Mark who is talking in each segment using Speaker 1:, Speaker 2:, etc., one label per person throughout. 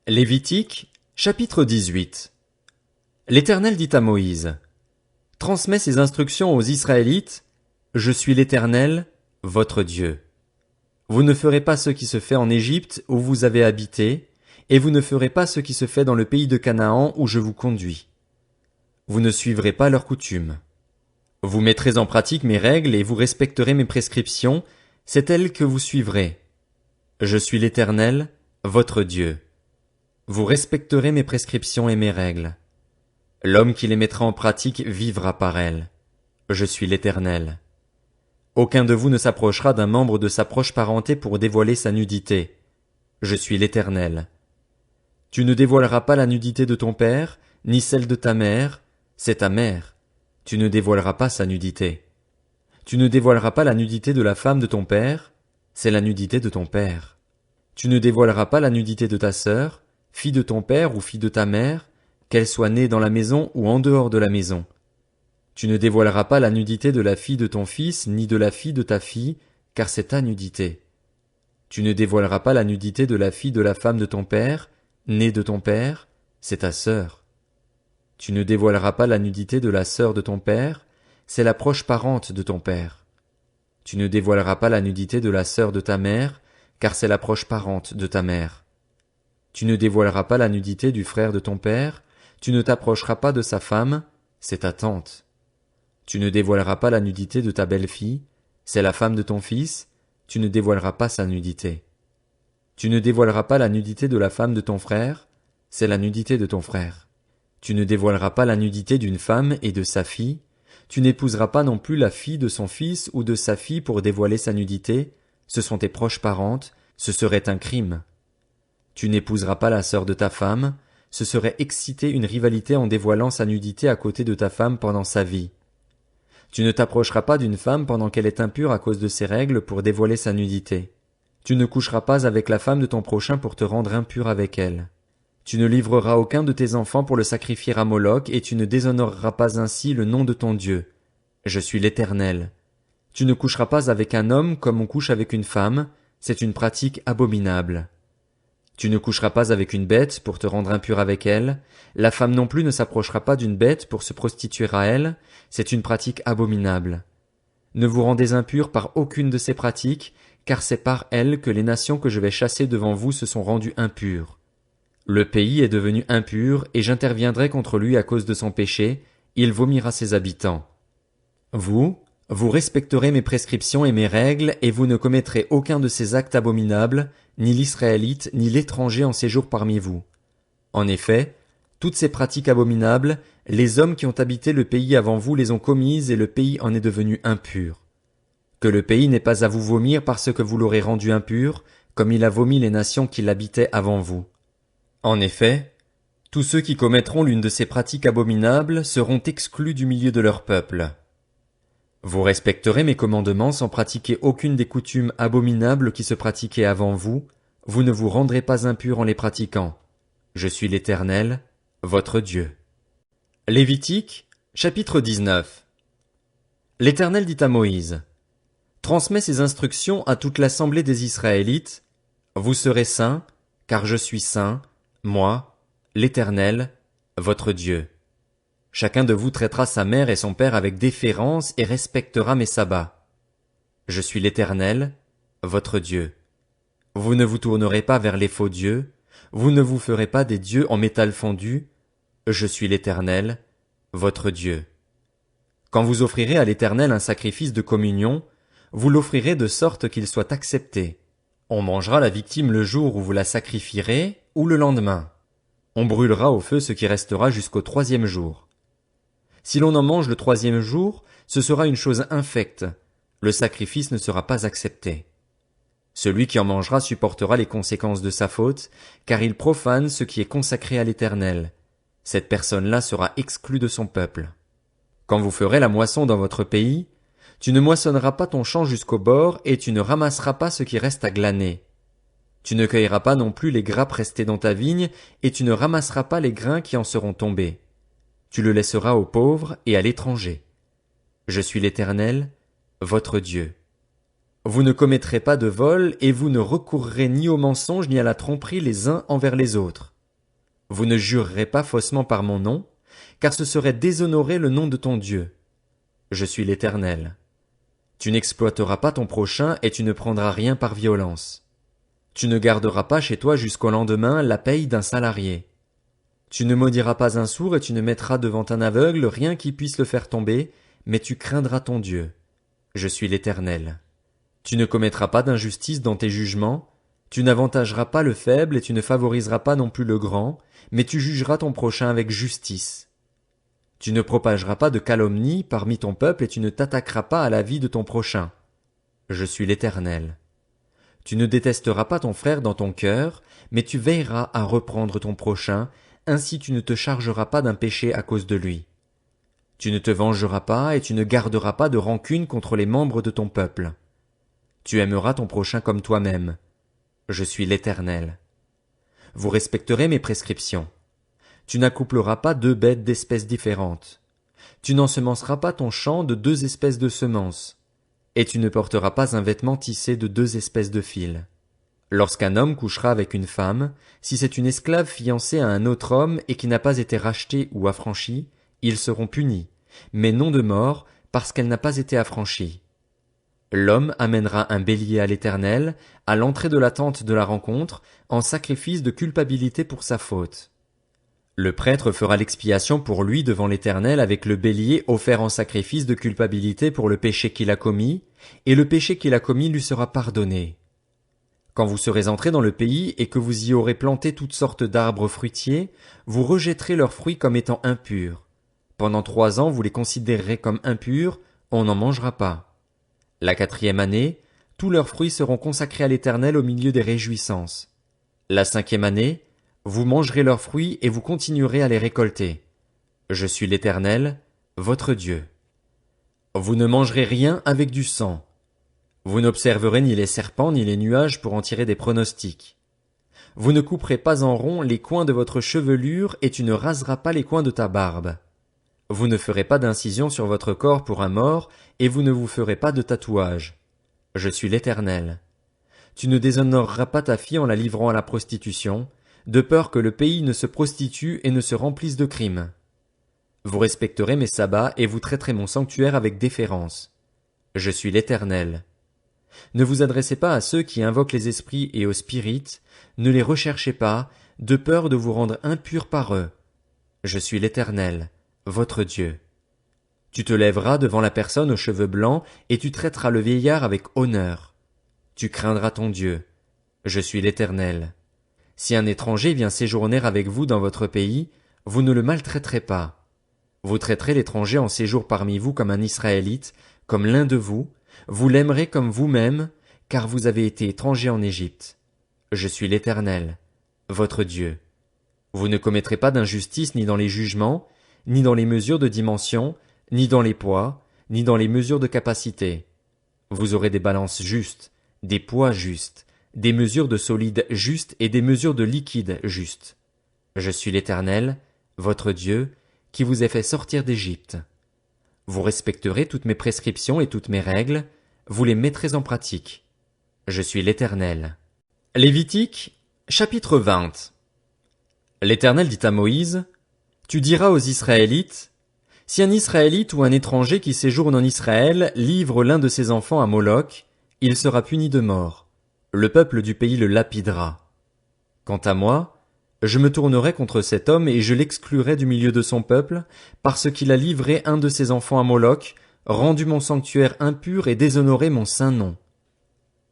Speaker 1: Lévitique, chapitre 18. L'Éternel dit à Moïse: Transmets ces instructions aux Israélites, je suis l'Éternel, votre Dieu. Vous ne ferez pas ce qui se fait en Égypte où vous avez habité, et vous ne ferez pas ce qui se fait dans le pays de Canaan où je vous conduis. Vous ne suivrez pas leurs coutumes. Vous mettrez en pratique mes règles et vous respecterez mes prescriptions, c'est elles que vous suivrez. Je suis l'Éternel, votre Dieu. Vous respecterez mes prescriptions et mes règles. L'homme qui les mettra en pratique vivra par elles. Je suis l'Éternel. Aucun de vous ne s'approchera d'un membre de sa proche parenté pour dévoiler sa nudité. Je suis l'Éternel. Tu ne dévoileras pas la nudité de ton père, ni celle de ta mère, c'est ta mère. Tu ne dévoileras pas sa nudité. Tu ne dévoileras pas la nudité de la femme de ton père, c'est la nudité de ton père. Tu ne dévoileras pas la nudité de ta sœur, fille de ton père ou fille de ta mère, qu'elle soit née dans la maison ou en dehors de la maison. Tu ne dévoileras pas la nudité de la fille de ton fils, ni de la fille de ta fille, car c'est ta nudité. Tu ne dévoileras pas la nudité de la fille de la femme de ton père, née de ton père, c'est ta sœur. Tu ne dévoileras pas la nudité de la sœur de ton père, c'est la proche parente de ton père. Tu ne dévoileras pas la nudité de la sœur de ta mère, car c'est la proche parente de ta mère. Tu ne dévoileras pas la nudité du frère de ton père, tu ne t'approcheras pas de sa femme, c'est ta tante. Tu ne dévoileras pas la nudité de ta belle-fille, c'est la femme de ton fils, tu ne dévoileras pas sa nudité. Tu ne dévoileras pas la nudité de la femme de ton frère, c'est la nudité de ton frère. Tu ne dévoileras pas la nudité d'une femme et de sa fille, tu n'épouseras pas non plus la fille de son fils ou de sa fille pour dévoiler sa nudité, ce sont tes proches parentes, ce serait un crime. Tu n'épouseras pas la sœur de ta femme, ce serait exciter une rivalité en dévoilant sa nudité à côté de ta femme pendant sa vie. Tu ne t'approcheras pas d'une femme pendant qu'elle est impure à cause de ses règles pour dévoiler sa nudité. Tu ne coucheras pas avec la femme de ton prochain pour te rendre impur avec elle. Tu ne livreras aucun de tes enfants pour le sacrifier à Moloch et tu ne déshonoreras pas ainsi le nom de ton Dieu. Je suis l'Éternel. Tu ne coucheras pas avec un homme comme on couche avec une femme, c'est une pratique abominable. Tu ne coucheras pas avec une bête pour te rendre impur avec elle, la femme non plus ne s'approchera pas d'une bête pour se prostituer à elle, c'est une pratique abominable. Ne vous rendez impurs par aucune de ces pratiques, car c'est par elles que les nations que je vais chasser devant vous se sont rendues impures. Le pays est devenu impur et j'interviendrai contre lui à cause de son péché, il vomira ses habitants. Vous respecterez mes prescriptions et mes règles et vous ne commettrez aucun de ces actes abominables, ni l'Israélite, ni l'étranger en séjour parmi vous. En effet, toutes ces pratiques abominables, les hommes qui ont habité le pays avant vous les ont commises et le pays en est devenu impur. Que le pays n'ait pas à vous vomir parce que vous l'aurez rendu impur, comme il a vomi les nations qui l'habitaient avant vous. En effet, tous ceux qui commettront l'une de ces pratiques abominables seront exclus du milieu de leur peuple. Vous respecterez mes commandements sans pratiquer aucune des coutumes abominables qui se pratiquaient avant vous, vous ne vous rendrez pas impurs en les pratiquant. Je suis l'Éternel, votre Dieu. Lévitique, chapitre 19. L'Éternel dit à Moïse: Transmets ces instructions à toute l'assemblée des Israélites. Vous serez saints, car je suis saint, moi, l'Éternel, votre Dieu. Chacun de vous traitera sa mère et son père avec déférence et respectera mes sabbats. Je suis l'Éternel, votre Dieu. Vous ne vous tournerez pas vers les faux dieux, vous ne vous ferez pas des dieux en métal fondu. Je suis l'Éternel, votre Dieu. Quand vous offrirez à l'Éternel un sacrifice de communion, vous l'offrirez de sorte qu'il soit accepté. On mangera la victime le jour où vous la sacrifierez, ou le lendemain. On brûlera au feu ce qui restera jusqu'au 3e jour. Si l'on en mange le 3e jour, ce sera une chose infecte. Le sacrifice ne sera pas accepté. Celui qui en mangera supportera les conséquences de sa faute, car il profane ce qui est consacré à l'Éternel. Cette personne-là sera exclue de son peuple. Quand vous ferez la moisson dans votre pays, tu ne moissonneras pas ton champ jusqu'au bord et tu ne ramasseras pas ce qui reste à glaner. Tu ne cueilleras pas non plus les grappes restées dans ta vigne et tu ne ramasseras pas les grains qui en seront tombés. Tu le laisseras aux pauvres et à l'étranger. Je suis l'Éternel, votre Dieu. Vous ne commettrez pas de vol et vous ne recourrez ni au mensonge ni à la tromperie les uns envers les autres. Vous ne jurerez pas faussement par mon nom, car ce serait déshonorer le nom de ton Dieu. Je suis l'Éternel. Tu n'exploiteras pas ton prochain et tu ne prendras rien par violence. Tu ne garderas pas chez toi jusqu'au lendemain la paye d'un salarié. Tu ne maudiras pas un sourd et tu ne mettras devant un aveugle rien qui puisse le faire tomber, mais tu craindras ton Dieu. Je suis l'Éternel. Tu ne commettras pas d'injustice dans tes jugements, tu n'avantageras pas le faible et tu ne favoriseras pas non plus le grand, mais tu jugeras ton prochain avec justice. Tu ne propageras pas de calomnie parmi ton peuple et tu ne t'attaqueras pas à la vie de ton prochain. Je suis l'Éternel. Tu ne détesteras pas ton frère dans ton cœur, mais tu veilleras à reprendre ton prochain, ainsi tu ne te chargeras pas d'un péché à cause de lui. Tu ne te vengeras pas et tu ne garderas pas de rancune contre les membres de ton peuple. Tu aimeras ton prochain comme toi-même. Je suis l'Éternel. Vous respecterez mes prescriptions. Tu n'accoupleras pas deux bêtes d'espèces différentes. Tu n'ensemenceras pas ton champ de deux espèces de semences. Et tu ne porteras pas un vêtement tissé de deux espèces de fils. Lorsqu'un homme couchera avec une femme, si c'est une esclave fiancée à un autre homme et qui n'a pas été rachetée ou affranchie, ils seront punis, mais non de mort, parce qu'elle n'a pas été affranchie. L'homme amènera un bélier à l'Éternel, à l'entrée de la tente de la rencontre, en sacrifice de culpabilité pour sa faute. Le prêtre fera l'expiation pour lui devant l'Éternel avec le bélier offert en sacrifice de culpabilité pour le péché qu'il a commis, et le péché qu'il a commis lui sera pardonné. Quand vous serez entrés dans le pays et que vous y aurez planté toutes sortes d'arbres fruitiers, vous rejetterez leurs fruits comme étant impurs. Pendant 3 ans vous les considérerez comme impurs, on n'en mangera pas. La 4e année, tous leurs fruits seront consacrés à l'Éternel au milieu des réjouissances. La 5e année, vous mangerez leurs fruits et vous continuerez à les récolter. Je suis l'Éternel, votre Dieu. Vous ne mangerez rien avec du sang. Vous n'observerez ni les serpents ni les nuages pour en tirer des pronostics. Vous ne couperez pas en rond les coins de votre chevelure et tu ne raseras pas les coins de ta barbe. Vous ne ferez pas d'incision sur votre corps pour un mort et vous ne vous ferez pas de tatouage. Je suis l'Éternel. Tu ne déshonoreras pas ta fille en la livrant à la prostitution, de peur que le pays ne se prostitue et ne se remplisse de crimes. Vous respecterez mes sabbats et vous traiterez mon sanctuaire avec déférence. Je suis l'Éternel. Ne vous adressez pas à ceux qui invoquent les esprits et aux spirites, ne les recherchez pas, de peur de vous rendre impurs par eux. Je suis l'Éternel, votre Dieu. Tu te lèveras devant la personne aux cheveux blancs et tu traiteras le vieillard avec honneur. Tu craindras ton Dieu. Je suis l'Éternel. Si un étranger vient séjourner avec vous dans votre pays, vous ne le maltraiterez pas. Vous traiterez l'étranger en séjour parmi vous comme un Israélite, comme l'un de vous, vous l'aimerez comme vous-même, car vous avez été étranger en Égypte. Je suis l'Éternel, votre Dieu. Vous ne commettrez pas d'injustice ni dans les jugements, ni dans les mesures de dimension, ni dans les poids, ni dans les mesures de capacité. Vous aurez des balances justes, des poids justes, des mesures de solide justes et des mesures de liquide justes. Je suis l'Éternel, votre Dieu, qui vous ai fait sortir d'Égypte. Vous respecterez toutes mes prescriptions et toutes mes règles, vous les mettrez en pratique. Je suis l'Éternel. Lévitique, chapitre 20. L'Éternel dit à Moïse, tu diras aux Israélites, si un Israélite ou un étranger qui séjourne en Israël livre l'un de ses enfants à Moloch, il sera puni de mort. Le peuple du pays le lapidera. Quant à moi, je me tournerai contre cet homme et je l'exclurai du milieu de son peuple, parce qu'il a livré un de ses enfants à Moloch, rendu mon sanctuaire impur et déshonoré mon saint nom.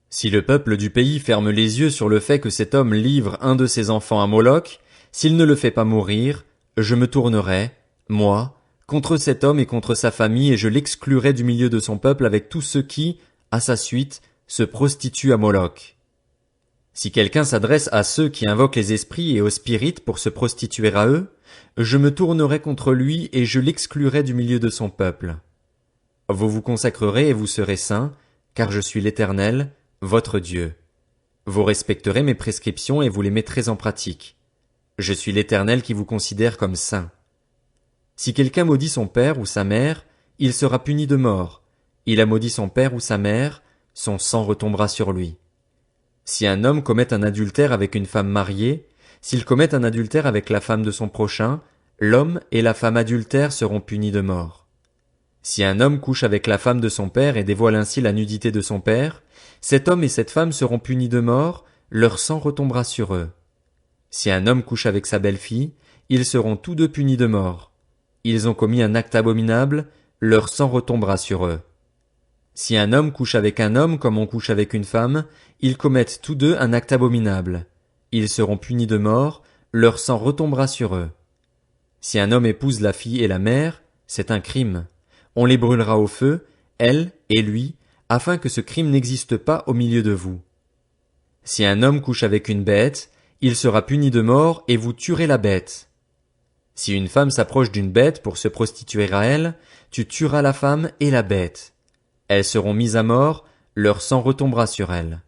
Speaker 1: Si le peuple du pays ferme les yeux sur le fait que cet homme livre un de ses enfants à Moloch, s'il ne le fait pas mourir, je me tournerai, moi, contre cet homme et contre sa famille et je l'exclurai du milieu de son peuple avec tous ceux qui, à sa suite, se prostituent à Moloch. Si quelqu'un s'adresse à ceux qui invoquent les esprits et aux spirites pour se prostituer à eux, je me tournerai contre lui et je l'exclurai du milieu de son peuple. Vous vous consacrerez et vous serez saints, car je suis l'Éternel, votre Dieu. Vous respecterez mes prescriptions et vous les mettrez en pratique. Je suis l'Éternel qui vous considère comme saints. Si quelqu'un maudit son père ou sa mère, il sera puni de mort. Il a maudit son père ou sa mère, son sang retombera sur lui. Si un homme commet un adultère avec une femme mariée, S'il commet un adultère avec la femme de son prochain, l'homme et la femme adultère seront punis de mort. Si un homme couche avec la femme de son père et dévoile ainsi la nudité de son père, cet homme et cette femme seront punis de mort, leur sang retombera sur eux. Si un homme couche avec sa belle-fille, ils seront tous deux punis de mort. Ils ont commis un acte abominable, leur sang retombera sur eux. Si un homme couche avec un homme comme on couche avec une femme, ils commettent tous deux un acte abominable. Ils seront punis de mort, leur sang retombera sur eux. Si un homme épouse la fille et la mère, c'est un crime. On les brûlera au feu, elle et lui, afin que ce crime n'existe pas au milieu de vous. Si un homme couche avec une bête, il sera puni de mort et vous tuerez la bête. Si une femme s'approche d'une bête pour se prostituer à elle, tu tueras la femme et la bête. Elles seront mises à mort, leur sang retombera sur elles.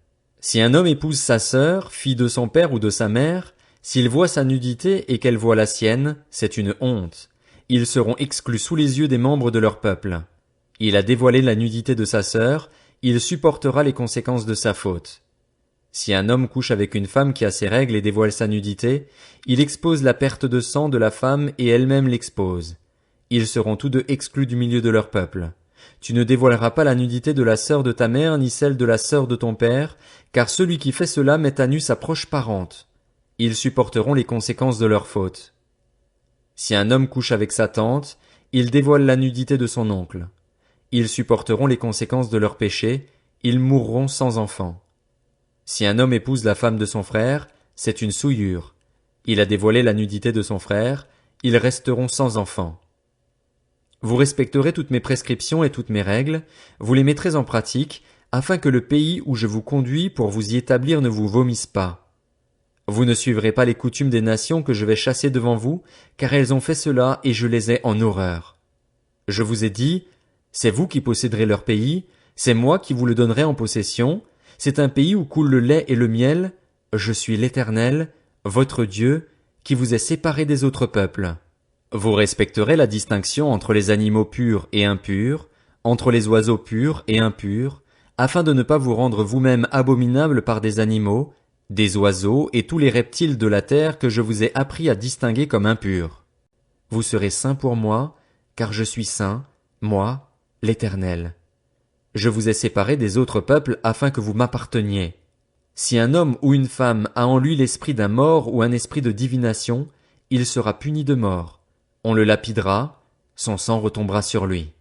Speaker 1: Si un homme épouse sa sœur, fille de son père ou de sa mère, s'il voit sa nudité et qu'elle voit la sienne, c'est une honte. Ils seront exclus sous les yeux des membres de leur peuple. Il a dévoilé la nudité de sa sœur, il supportera les conséquences de sa faute. Si un homme couche avec une femme qui a ses règles et dévoile sa nudité, il expose la perte de sang de la femme et elle-même l'expose. Ils seront tous deux exclus du milieu de leur peuple. Tu ne dévoileras pas la nudité de la sœur de ta mère ni celle de la sœur de ton père, car celui qui fait cela met à nu sa proche parente. Ils supporteront les conséquences de leur faute. Si un homme couche avec sa tante, il dévoile la nudité de son oncle. Ils supporteront les conséquences de leur péché, ils mourront sans enfant. Si un homme épouse la femme de son frère, c'est une souillure. Il a dévoilé la nudité de son frère, ils resteront sans enfant. Vous respecterez toutes mes prescriptions et toutes mes règles, vous les mettrez en pratique, afin que le pays où je vous conduis pour vous y établir ne vous vomisse pas. Vous ne suivrez pas les coutumes des nations que je vais chasser devant vous, car elles ont fait cela et je les ai en horreur. Je vous ai dit, c'est vous qui posséderez leur pays, c'est moi qui vous le donnerai en possession, c'est un pays où coule le lait et le miel, je suis l'Éternel, votre Dieu, qui vous ai séparé des autres peuples. Vous respecterez la distinction entre les animaux purs et impurs, entre les oiseaux purs et impurs, afin de ne pas vous rendre vous-même abominables par des animaux, des oiseaux et tous les reptiles de la terre que je vous ai appris à distinguer comme impurs. Vous serez saints pour moi, car je suis saint, moi, l'Éternel. Je vous ai séparés des autres peuples afin que vous m'apparteniez. Si un homme ou une femme a en lui l'esprit d'un mort ou un esprit de divination, il sera puni de mort. On le lapidera, son sang retombera sur lui.